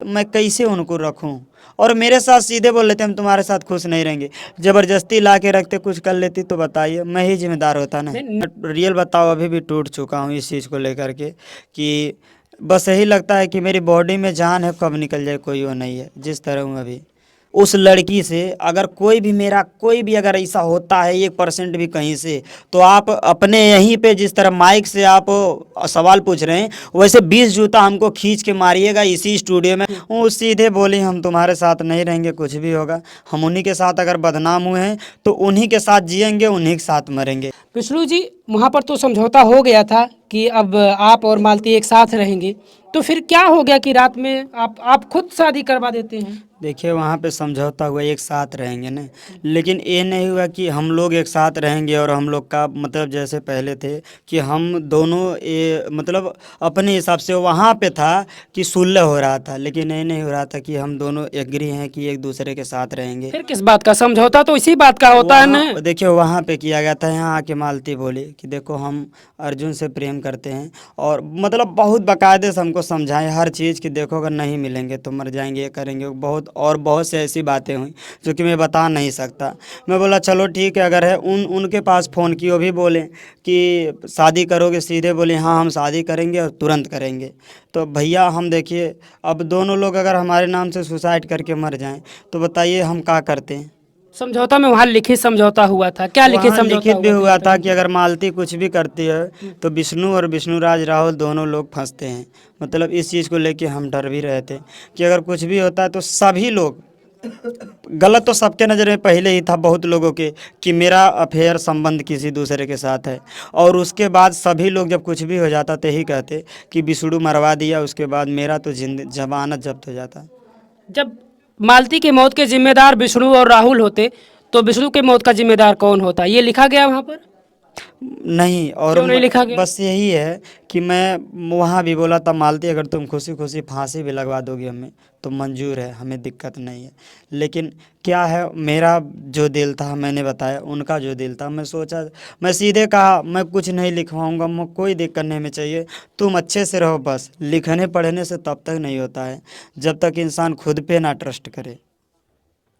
मैं कैसे उनको रखूं? और मेरे साथ सीधे बोल लेते हम तुम्हारे साथ खुश नहीं रहेंगे, ज़बरदस्ती ला के रखते कुछ कर लेती तो बताइए, मैं ही जिम्मेदार होता ना। रियल बताओ, अभी भी टूट चुका हूँ इस चीज़ को लेकर के कि बस यही लगता है कि मेरी बॉडी में जान है, कब निकल जाए कोई वो नहीं है। जिस तरह हूँ अभी उस लड़की से, अगर कोई भी मेरा कोई भी अगर ऐसा होता है 1% भी कहीं से, तो आप अपने यहीं पे जिस तरह माइक से आप सवाल पूछ रहे हैं वैसे 20 जूता हमको खींच के मारिएगा इसी स्टूडियो में। वो सीधे बोली हम तुम्हारे साथ नहीं रहेंगे, कुछ भी होगा हम उन्हीं के साथ अगर बदनाम हुए हैं तो उन्हीं के साथ जिएंगे, उन्हीं के साथ मरेंगे। विष्णु जी, वहाँ पर तो समझौता हो गया था कि अब आप और मालती एक साथ रहेंगे, तो फिर क्या हो गया कि रात में आप खुद शादी करवा देते हैं? देखिए वहाँ पे समझौता हुआ एक साथ रहेंगे ना, लेकिन ये नहीं हुआ कि हम लोग एक साथ रहेंगे और हम लोग का मतलब जैसे पहले थे कि हम दोनों ये मतलब अपने हिसाब से वहाँ पे था कि सुलह हो रहा था, लेकिन ये नहीं हो रहा था कि हम दोनों एग्री हैं कि एक दूसरे के साथ रहेंगे। फिर किस बात का समझौता? तो इसी बात का होता है ना। देखिए वहाँ पे किया गया था, यहाँ आके मालती बोली कि देखो हम अर्जुन से प्रेम करते हैं, और मतलब बहुत बाकायदे से हमको समझाएं हर चीज़ की, देखो अगर नहीं मिलेंगे तो मर जाएंगे, ये करेंगे, बहुत और बहुत से ऐसी बातें हुई जो कि मैं बता नहीं सकता। मैं बोला चलो ठीक है, अगर है उनके पास फ़ोन की, वो भी बोले कि शादी करोगे, सीधे बोले हाँ हम शादी करेंगे और तुरंत करेंगे। तो भैया हम देखिए अब दोनों लोग अगर हमारे नाम से सुसाइड करके मर जाएं तो बताइए हम क्या करते हैं? समझौता में वहाँ लिखित समझौता हुआ था, क्या लिखित वहाँ समझौता लिखित भी हुआ था था? कि अगर मालती कुछ भी करती है तो विष्णु और विष्णुराज राहुल दोनों लोग फंसते हैं। मतलब इस चीज़ को लेके हम डर भी रहे थे कि अगर कुछ भी होता है तो सभी लोग, गलत तो सबके नज़र में पहले ही था बहुत लोगों के कि मेरा अफेयर संबंध किसी दूसरे के साथ है, और उसके बाद सभी लोग जब कुछ भी हो जाता तो यही कहते कि विष्णु मरवा दिया, उसके बाद मेरा तो जमानत जब्त हो जाता। जब मालती की मौत के जिम्मेदार विष्णु और राहुल होते, तो विष्णु के मौत का जिम्मेदार कौन होता? ये लिखा गया वहाँ पर? नहीं, और क्यों नहीं लिखा गया? बस यही है कि मैं वहाँ भी बोला था मालती अगर तुम खुशी खुशी फांसी भी लगवा दोगी हमें तो मंजूर है, हमें दिक्कत नहीं है। लेकिन क्या है, मेरा जो दिल था मैंने बताया, उनका जो दिल था मैं सोचा, मैं सीधे कहा मैं कुछ नहीं लिखवाऊंगा, मैं कोई दिक्कत नहीं में चाहिए, तुम अच्छे से रहो बस। लिखने पढ़ने से तब तक नहीं होता है जब तक इंसान खुद पे ना ट्रस्ट करे,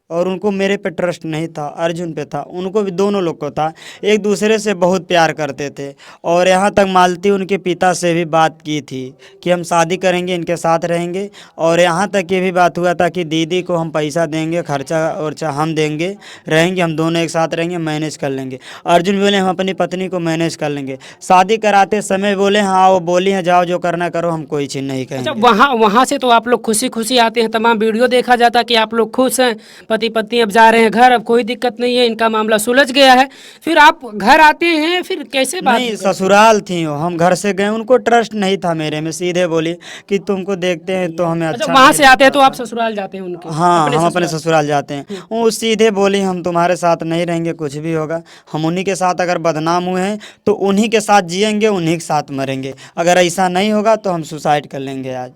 और उनको मेरे पे ट्रस्ट नहीं था, अर्जुन पे था, उनको भी, दोनों लोग को था। एक दूसरे से बहुत प्यार करते थे, और यहाँ तक मालती उनके पिता से भी बात की थी कि हम शादी करेंगे, इनके साथ रहेंगे, और यहाँ तक ये भी बात हुआ था कि दीदी को हम पैसा देंगे, खर्चा और हम देंगे, रहेंगे हम दोनों एक साथ रहेंगे, मैनेज कर लेंगे। अर्जुन बोले हम अपनी पत्नी को मैनेज कर लेंगे। शादी कराते समय बोले हाँ, वो बोली हैं जाओ जो करना करो, हम कोई चीज़ नहीं अच्छा, कहेंगे। वहाँ से तो आप लोग खुशी खुशी आते हैं, तमाम वीडियो देखा जाता कि आप लोग खुश हैं, पति पत्नी अब जा रहे हैं घर, अब कोई दिक्कत नहीं है, इनका मामला सुलझ गया है। फिर आप घर आते हैं, फिर कैसे बात? नहीं, ससुराल थी वो, हम घर से गए, उनको ट्रस्ट नहीं था मेरे में, सीधे बोली कि तुमको देखते हैं तो हमें अच्छा, अच्छा वहाँ नहीं से आते हैं तो लगता आप था। ससुराल जाते हैं उनके? हाँ, अपने हम अपने ससुराल? ससुराल जाते हैं। वो सीधे बोली हम तुम्हारे साथ नहीं रहेंगे, कुछ भी होगा हम उन्हीं के साथ अगर बदनाम हुए हैं तो उन्हीं के साथ जिएंगे, उन्हीं के साथ मरेंगे, अगर ऐसा नहीं होगा तो हम सुसाइड कर लेंगे आज।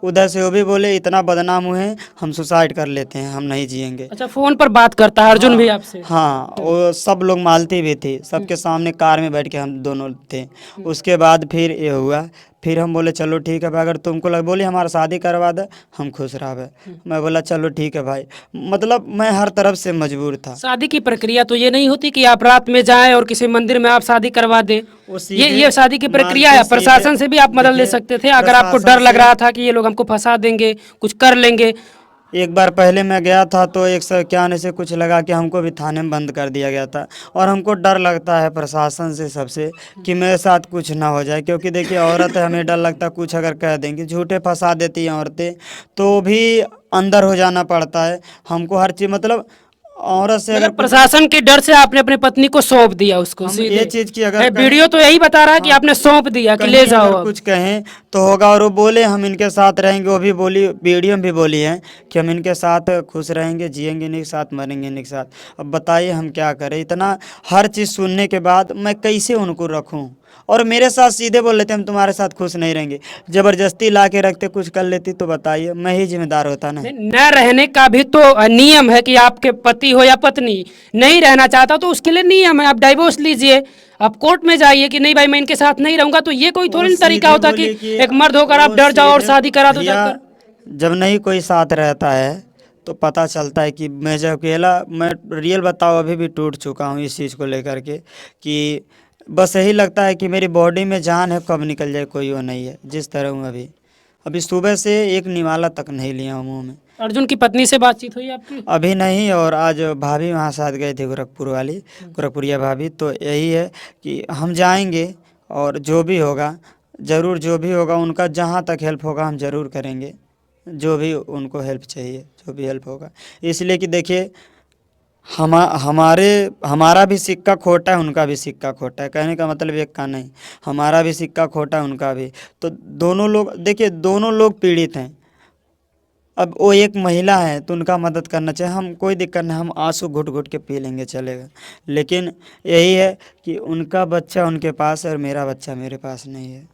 उधर से वो भी बोले इतना बदनाम हुए हैं हम सुसाइड कर लेते हैं, हम नहीं जिएंगे। अच्छा, फोन पर बात करता है अर्जुन भी आपसे? हाँ, वो सब लोग, मालती भी थी, सबके सामने कार में बैठ के हम दोनों थे। उसके बाद फिर ये हुआ, फिर हम बोले चलो ठीक है भाई, अगर तुमको बोली हमारा शादी करवा दे हम खुश रहे। मैं बोला चलो ठीक है भाई, मतलब मैं हर तरफ से मजबूर था। शादी की प्रक्रिया तो ये नहीं होती कि आप रात में जाएं और किसी मंदिर में आप शादी करवा दें। वो ये शादी की प्रक्रिया है, मालती प्रशासन से भी आप मदद ले देखिए, सकते थे अगर आपको प्रशासन डर लग से रहा था कि ये लोग हमको फंसा देंगे, कुछ कर लेंगे। एक बार पहले मैं गया था तो एक सर क्या आने से कुछ लगा कि हमको भी थाने में बंद कर दिया गया था, और हमको डर लगता है प्रशासन से सबसे कि मेरे साथ कुछ ना हो जाए, क्योंकि देखिए औरत है, हमें डर लगता है कुछ अगर कह देंगे, झूठे फंसा देती हैं औरतें, तो भी अंदर हो जाना पड़ता है हमको हर चीज़, मतलब औरत से अगर मतलब प्रशासन के डर से आपने अपनी पत्नी को सौंप दिया उसको हम सीधे? ये चीज़ की अगर वीडियो तो यही बता रहा है कि आपने सौंप दिया कि ले कहीं जाओ अगर अब। कुछ कहें तो होगा, और वो बोले हम इनके साथ रहेंगे, वो भी बोली, वीडियो में भी बोली है कि हम इनके साथ खुश रहेंगे, जिएंगे इन्हीं के साथ, मरेंगे इन्हीं के साथ। अब बताइए हम क्या करें, इतना हर चीज़ सुनने के बाद मैं कैसे उनको रखूं? और मेरे साथ सीधे बोल लेते हम तुम्हारे साथ खुश नहीं रहेंगे, ज़बरदस्ती ला के रखते कुछ कर लेती तो बताइए, मैं ही जिम्मेदार होता ना। न रहने का भी तो नियम है कि आपके पति हो या पत्नी नहीं रहना चाहता तो उसके लिए नियम है, आप डाइवोर्स लीजिए, आप कोर्ट में जाइए कि नहीं भाई मैं इनके साथ नहीं रहूंगा। तो ये कोई थोड़ी ना तरीका होता कि एक मर्द होकर आप डर जाओ और शादी करा दो भैया जाकर। जब नहीं कोई साथ रहता है तो पता चलता है कि मैं जब अकेला, मैं रियल बताओ अभी भी टूट चुका हूँ इस चीज़ को लेकर के कि बस यही लगता है कि मेरी बॉडी में जान है, कब निकल जाए कोई वो नहीं है। जिस तरह हूँ अभी, अभी सुबह से एक निवाला तक नहीं लिया हूँ मुँह में। अर्जुन की पत्नी से बातचीत हुई आपकी? अभी नहीं, और आज भाभी वहाँ साथ गए थे गोरखपुर वाली, गोरखपुरिया भाभी, तो यही है कि हम जाएंगे और जो भी होगा ज़रूर, जो भी होगा उनका जहाँ तक हेल्प होगा हम ज़रूर करेंगे, जो भी उनको हेल्प चाहिए, जो भी हेल्प होगा। इसलिए कि देखिए हमारा भी सिक्का खोटा है, उनका भी सिक्का खोटा है, कहने का मतलब एक का नहीं, हमारा भी सिक्का खोटा है, उनका भी। तो दोनों लोग देखिए, दोनों लोग पीड़ित हैं। अब वो एक महिला है तो उनका मदद करना चाहिए, हम कोई दिक्कत नहीं, हम आंसू घुट घुट के पी लेंगे, चलेगा। लेकिन यही है कि उनका बच्चा उनके पास है और मेरा बच्चा मेरे पास नहीं है।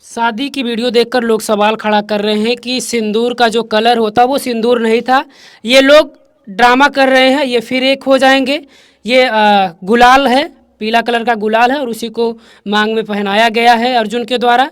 शादी की वीडियो देखकर लोग सवाल खड़ा कर रहे हैं कि सिंदूर का जो कलर होता वो सिंदूर नहीं था, ये लोग ड्रामा कर रहे हैं, ये फिर एक हो जाएंगे। ये गुलाल है, पीला कलर का गुलाल है और उसी को मांग में पहनाया गया है अर्जुन के द्वारा,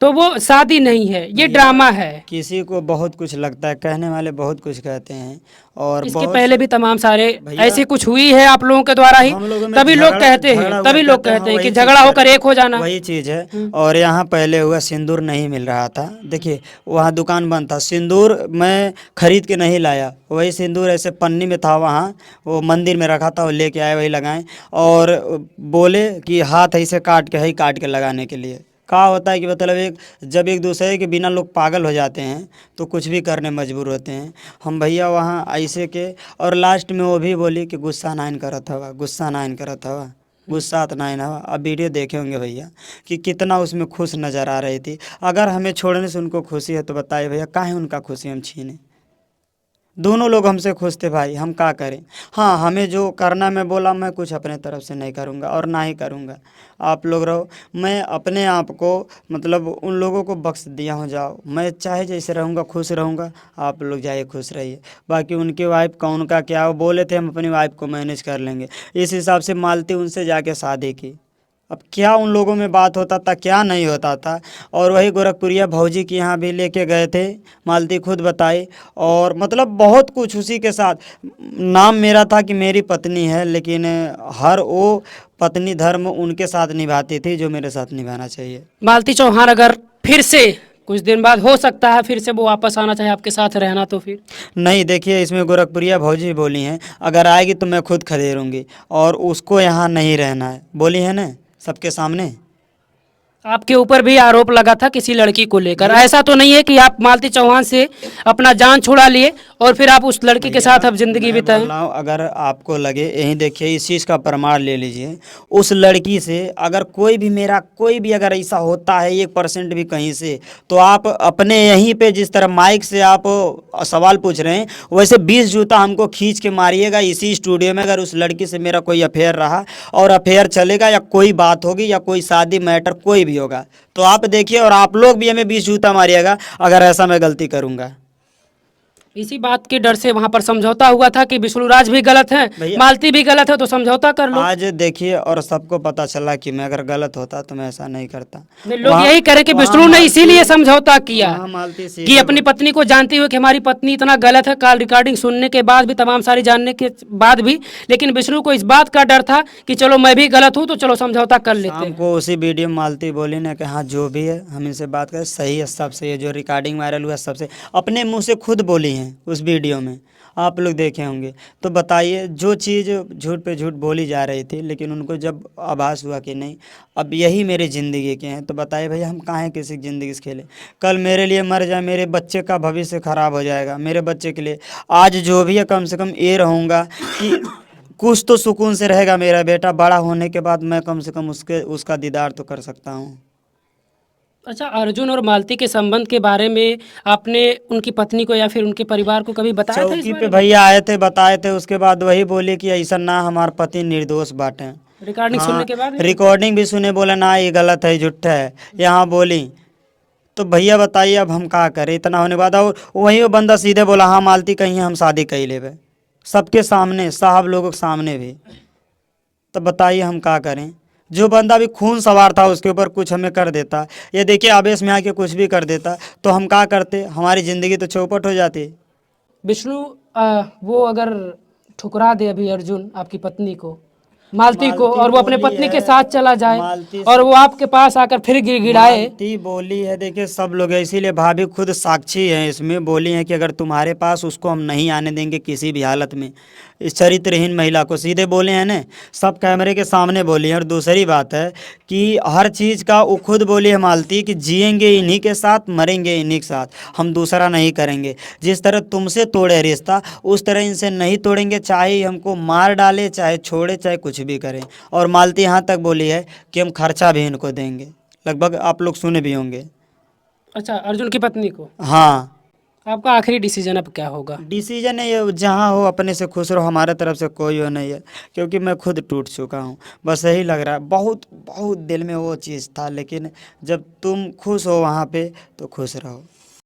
तो वो शादी नहीं है, ये ड्रामा है। किसी को बहुत कुछ लगता है, कहने वाले बहुत कुछ कहते हैं, और इसके बहुत पहले भी तमाम सारे भैया, ऐसी कुछ हुई है आप लोगों के द्वारा ही, हम लोगों में तभी लोग झगड़ा कहते झगड़ा हैं, हुआ तभी लोग कहते हैं, कहते हैं कि वही झगड़ा चीज़ होकर एक हो जाना। वही चीज़ है। और यहाँ पहले हुआ सिंदूर नहीं मिल रहा था, देखिए वहाँ दुकान बंद था, सिंदूर मैं खरीद के नहीं लाया, वही सिंदूर ऐसे पन्नी में था, वहाँ वो मंदिर में रखा था, वो लेके आए, वही लगाएं, और बोले कि हाथ ऐसे काट के, है काट के लगाने के लिए। कहा होता है कि मतलब जब एक दूसरे के बिना लोग पागल हो जाते हैं तो कुछ भी करने मजबूर होते हैं। हम भैया वहाँ ऐसे के, और लास्ट में वो भी बोली कि गुस्सा नाइन करत हवा, गुस्सा नाइन करत हवा, गुस्सा तो नाइन हवा। अब वीडियो देखे होंगे भैया कि कितना उसमें खुश नज़र आ रही थी। अगर हमें छोड़ने से उनको खुशी है तो बताइए भैया, काहे उनका खुशी हम छीने। दोनों लोग हमसे खुश थे भाई, हम क्या करें। हाँ, हमें जो करना, मैं बोला मैं कुछ अपने तरफ से नहीं करूँगा और ना ही करूँगा। आप लोग रहो, मैं अपने आप को मतलब उन लोगों को बख्श दिया हूँ, जाओ, मैं चाहे जैसे रहूँगा खुश रहूँगा, आप लोग जाइए खुश रहिए। बाकी उनकी वाइफ का उनका क्या, वो बोले थे हम अपनी वाइफ को मैनेज कर लेंगे, इस हिसाब से मालती उनसे जाके शादी की। अब क्या उन लोगों में बात होता था, क्या नहीं होता था। और वही गोरखपुरिया भौजी के यहाँ भी लेके गए थे, मालती खुद बताई, और मतलब बहुत कुछ उसी के साथ। नाम मेरा था कि मेरी पत्नी है, लेकिन हर वो पत्नी धर्म उनके साथ निभाती थी जो मेरे साथ निभाना चाहिए। मालती चौहान अगर फिर से कुछ दिन बाद हो सकता है फिर से वो वापस आना चाहे आपके साथ रहना, तो फिर नहीं, देखिए इसमें गोरखपुरिया भौजी बोली हैं अगर आएगी तो मैं खुद खदेड़ूंगी, और उसको यहाँ नहीं रहना है, बोली है ना सबके सामने। आपके ऊपर भी आरोप लगा था किसी लड़की को लेकर, ऐसा तो नहीं है कि आप मालती चौहान से अपना जान छुड़ा लिए और फिर आप उस लड़की के साथ अब जिंदगी मैं बिताएं? बोल रहा हूँ, अगर आपको लगे, यही देखिए इस चीज़ का प्रमाण ले लीजिए, उस लड़की से अगर कोई भी मेरा कोई भी अगर ऐसा होता है 1% भी कहीं से, तो आप अपने यहीं पे जिस तरह माइक से आप सवाल पूछ रहे हैं वैसे 20 जूता हमको खींच के मारिएगा इसी स्टूडियो में, अगर उस लड़की से मेरा कोई अफेयर रहा और अफेयर चलेगा या कोई बात होगी या कोई शादी मैटर कोई भी होगा, तो आप देखिए, और आप लोग भी हमें 20 जूता मारिएगा अगर ऐसा मैं गलती करूँगा। इसी बात के डर से वहां पर समझौता हुआ था कि विष्णुराज भी गलत है, भैया मालती भी गलत है, तो समझौता कर लो। आज देखिए, और सबको पता चला कि मैं अगर गलत होता तो मैं ऐसा नहीं करता। नहीं, लोग वहाँ- यही कह रहे कि वहाँ विष्णु ने मालती- इसीलिए समझौता किया वहाँ मालती कि सीधे अपनी पत्नी को जानती हुई कि हमारी पत्नी इतना गलत है, कॉल रिकॉर्डिंग सुनने के बाद भी, तमाम सारी जानने के बाद भी, लेकिन विष्णु को इस बात का डर था कि चलो मैं भी गलत हूँ तो चलो समझौता कर लेते शाम हैं। को उसी वीडियो में मालती बोली ना कि हाँ जो भी है हम इनसे बात करें, सही है सबसे, ये जो रिकॉर्डिंग वायरल हुआ सबसे अपने मुंह से खुद बोली हैं उस वीडियो में, आप लोग देखे होंगे। तो बताइए, जो चीज़ झूठ पे झूठ बोली जा रही थी, लेकिन उनको जब आभास हुआ कि नहीं अब यही मेरी ज़िंदगी के हैं, तो बताइए भैया हम काहे किसी की ज़िंदगी से खेलें। कल मेरे लिए मर जाए, मेरे बच्चे का भविष्य ख़राब हो जाएगा, मेरे बच्चे के लिए आज जो भी है कम से कम ये रहूँगा कि कुछ तो सुकून से रहेगा मेरा बेटा, बड़ा होने के बाद मैं कम से कम उसका दीदार तो कर सकता हूँ। अच्छा, अर्जुन और मालती के संबंध के बारे में आपने उनकी पत्नी को या फिर उनके परिवार को कभी बताया था इस चौकी बारे पे में? भैया आए थे, बताए थे, उसके बाद वही बोले कि ऐसा ना, हमारे पति निर्दोष बाटे। रिकॉर्डिंग सुनने के बाद भी? रिकॉर्डिंग भी सुने, बोला ना ये गलत है, झूठा है, यहाँ बोली। तो भैया बताइए अब हम क्या करें इतना होने के बाद। और वही वो बंदा सीधे बोला हाँ मालती कहीं हम शादी कर लेवे, सबके सामने, साहब लोगों के सामने भी। तो बताइए हम क्या करें। जो बंदा भी खून सवार था उसके ऊपर कुछ हमें कर देता, ये देखिए आवेश में आके कुछ भी कर देता, तो हम क्या करते, हमारी ज़िंदगी तो चौपट हो जाती। विष्णु, वो अगर ठुकरा दे अभी अर्जुन आपकी पत्नी को, मालती को, मालती और वो अपने बोली पत्नी के है, साथ चला जाए मालती और वो आपके पास आकर फिर गिड़गिड़ाए। मालती बोली है, देखिए सब लोग हैं, इसीलिए भाभी खुद साक्षी हैं इसमें, बोली हैं कि अगर तुम्हारे पास उसको हम नहीं आने देंगे किसी भी हालत में, इस चरित्रहीन महिला को, सीधे बोले हैं ना, सब कैमरे के सामने बोली हैं। और दूसरी बात है कि हर चीज़ का वो खुद बोली है मालती कि जिएंगे इन्हीं के साथ, मरेंगे इन्हीं के साथ, हम दूसरा नहीं करेंगे। जिस तरह तुमसे तोड़े रिश्ता उस तरह इनसे नहीं तोड़ेंगे, चाहे हमको मार डाले, चाहे छोड़े, चाहे कुछ भी करें। और मालती यहाँ तक बोली है कि हम खर्चा भी इनको देंगे, लगभग आप लोग सुने भी होंगे। अच्छा, अर्जुन की पत्नी को। हाँ, आपका आखिरी डिसीजन अब क्या होगा? डिसीजन है ये, जहाँ हो अपने से खुश रहो, हमारे तरफ से कोई वो नहीं है, क्योंकि मैं खुद टूट चुका हूँ। बस यही लग रहा है, बहुत बहुत दिल में वो चीज़ था, लेकिन जब तुम खुश हो वहाँ पे तो खुश रहो।